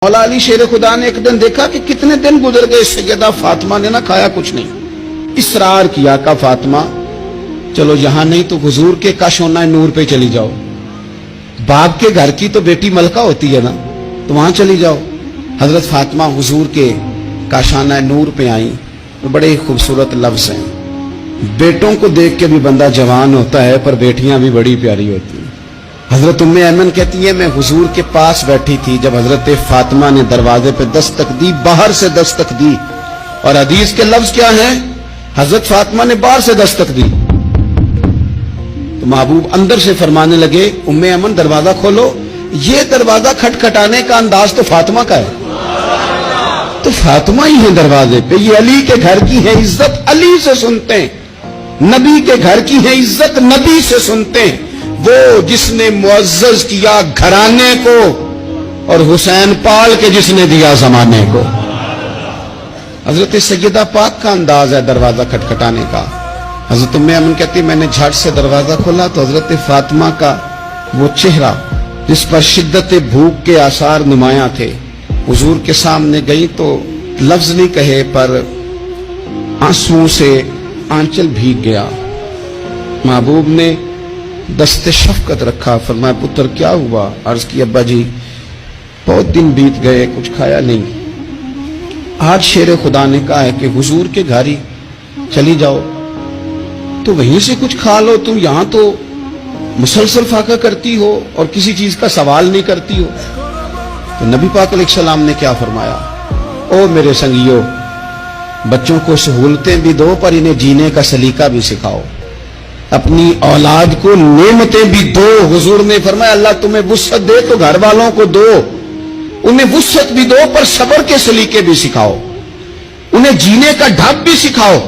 مولا علی شیر خدا نے ایک دن دیکھا کہ کتنے دن گزر گئے، سیدہ فاطمہ نے نہ کھایا کچھ نہیں۔ اصرار کیا کہ فاطمہ چلو یہاں نہیں تو حضور کے کاشانہ نور پہ چلی جاؤ، باپ کے گھر کی تو بیٹی ملکہ ہوتی ہے نا، تو وہاں چلی جاؤ۔ حضرت فاطمہ حضور کے کاشانہ نور پہ آئیں، بڑے خوبصورت لفظ ہیں۔ بیٹوں کو دیکھ کے بھی بندہ جوان ہوتا ہے، پر بیٹیاں بھی بڑی پیاری ہوتی ہیں۔ حضرت ام ایمن کہتی ہے میں حضور کے پاس بیٹھی تھی جب حضرت فاطمہ نے دروازے پہ دستک دی، باہر سے دستک دی، اور حدیث کے لفظ کیا ہیں؟ حضرت فاطمہ نے باہر سے دستک دی تو محبوب اندر سے فرمانے لگے ام ایمن دروازہ کھولو۔ یہ دروازہ کھٹکھٹانے کا انداز تو فاطمہ کا ہے، تو فاطمہ ہی ہے دروازے پہ۔ یہ علی کے گھر کی ہے عزت، علی سے سنتے ہیں۔ نبی کے گھر کی ہے عزت، نبی سے سنتے ہیں۔ وہ جس نے معزز کیا گھرانے کو اور حسین پال کے جس نے دیا زمانے کو۔ حضرت سیدہ پاک کا انداز ہے دروازہ کھٹکھٹانے کا۔ حضرت ام ایمن کہتی میں نے جھٹ سے دروازہ کھولا تو حضرت فاطمہ کا وہ چہرہ جس پر شدت بھوک کے آثار نمایاں تھے، حضور کے سامنے گئی تو لفظ نہیں کہے پر آنسوؤں سے آنچل بھیگ گیا۔ محبوب نے دست شفقت رکھا، فرمایا پتر کیا ہوا؟ عرض کی ابا جی بہت دن بیت گئے، کچھ کھایا نہیں، آج شیر خدا نے کہا ہے کہ حضور کے گھر ہی چلی جاؤ تو وہیں سے کچھ کھا لو، تم یہاں تو مسلسل فاقہ کرتی ہو اور کسی چیز کا سوال نہیں کرتی ہو۔ تو نبی پاک علیہ السلام نے کیا فرمایا؟ او میرے سنگیو، بچوں کو سہولتیں بھی دو پر انہیں جینے کا سلیقہ بھی سکھاؤ، اپنی اولاد کو نعمتیں بھی دو۔ حضور نے فرمایا اللہ تمہیں وسعت دے تو گھر والوں کو دو، انہیں وسعت بھی دو پر صبر کے سلیقے بھی سکھاؤ، انہیں جینے کا ڈھب بھی سکھاؤ۔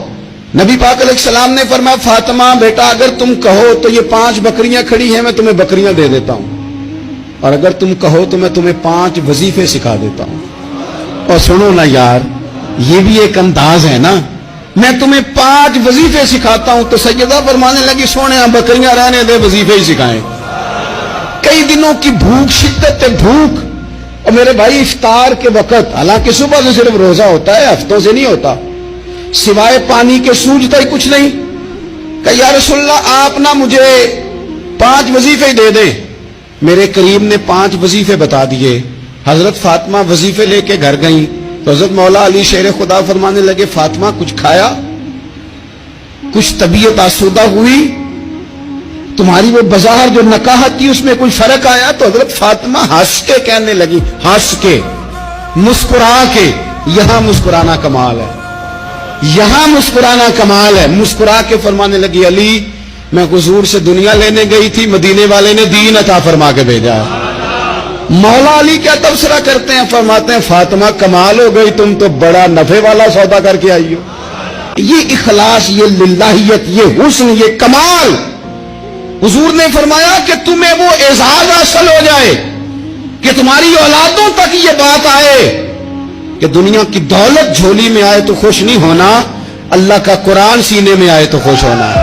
نبی پاک علیہ السلام نے فرمایا فاطمہ بیٹا اگر تم کہو تو یہ 5 بکریاں کھڑی ہیں میں تمہیں بکریاں دے دیتا ہوں، اور اگر تم کہو تو میں تمہیں 5 وظیفے سکھا دیتا ہوں۔ اور سنو نا یار، یہ بھی ایک انداز ہے نا، میں تمہیں 5 وظیفے سکھاتا ہوں۔ تو سیدہ فرمانے لگی سونے بکریاں رہنے دے، وظیفے ہی سکھائیں۔ کئی دنوں کی بھوک، شدت بھوک، اور میرے بھائی افطار کے وقت، حالانکہ صبح سے صرف روزہ ہوتا ہے، ہفتوں سے نہیں ہوتا، سوائے پانی کے سوجتا ہی کچھ نہیں۔ کہ یا رسول اللہ آپ نہ مجھے 5 وظیفے ہی دے دیں۔ میرے کریم نے 5 وظیفے بتا دیے۔ حضرت فاطمہ وظیفے لے کے گھر گئیں تو حضرت مولا علی شیر خدا فرمانے لگے فاطمہ کچھ کھایا؟ کچھ طبیعت آسودہ ہوئی؟ تمہاری وہ بظاہر جو نکاحت تھی اس میں کوئی فرق آیا؟ تو حضرت فاطمہ ہنس کے کہنے لگی، ہنس کے، مسکرا کے۔ یہاں مسکرانا کمال ہے، یہاں مسکرانا کمال ہے۔ مسکرا کے فرمانے لگی علی میں حضور سے دنیا لینے گئی تھی، مدینے والے نے دین عطا فرما کے بھیجا ہے۔ مولا علی کیا تبصرہ کرتے ہیں؟ فرماتے ہیں فاطمہ کمال ہو گئی، تم تو بڑا نفع والا سودا کر کے آئی ہو۔ یہ اخلاص، یہ للہیت، یہ حسن، یہ کمال۔ حضور نے فرمایا کہ تمہیں وہ اعزاز حاصل ہو جائے کہ تمہاری اولادوں تک یہ بات آئے کہ دنیا کی دولت جھولی میں آئے تو خوش نہیں ہونا، اللہ کا قرآن سینے میں آئے تو خوش ہونا ہے۔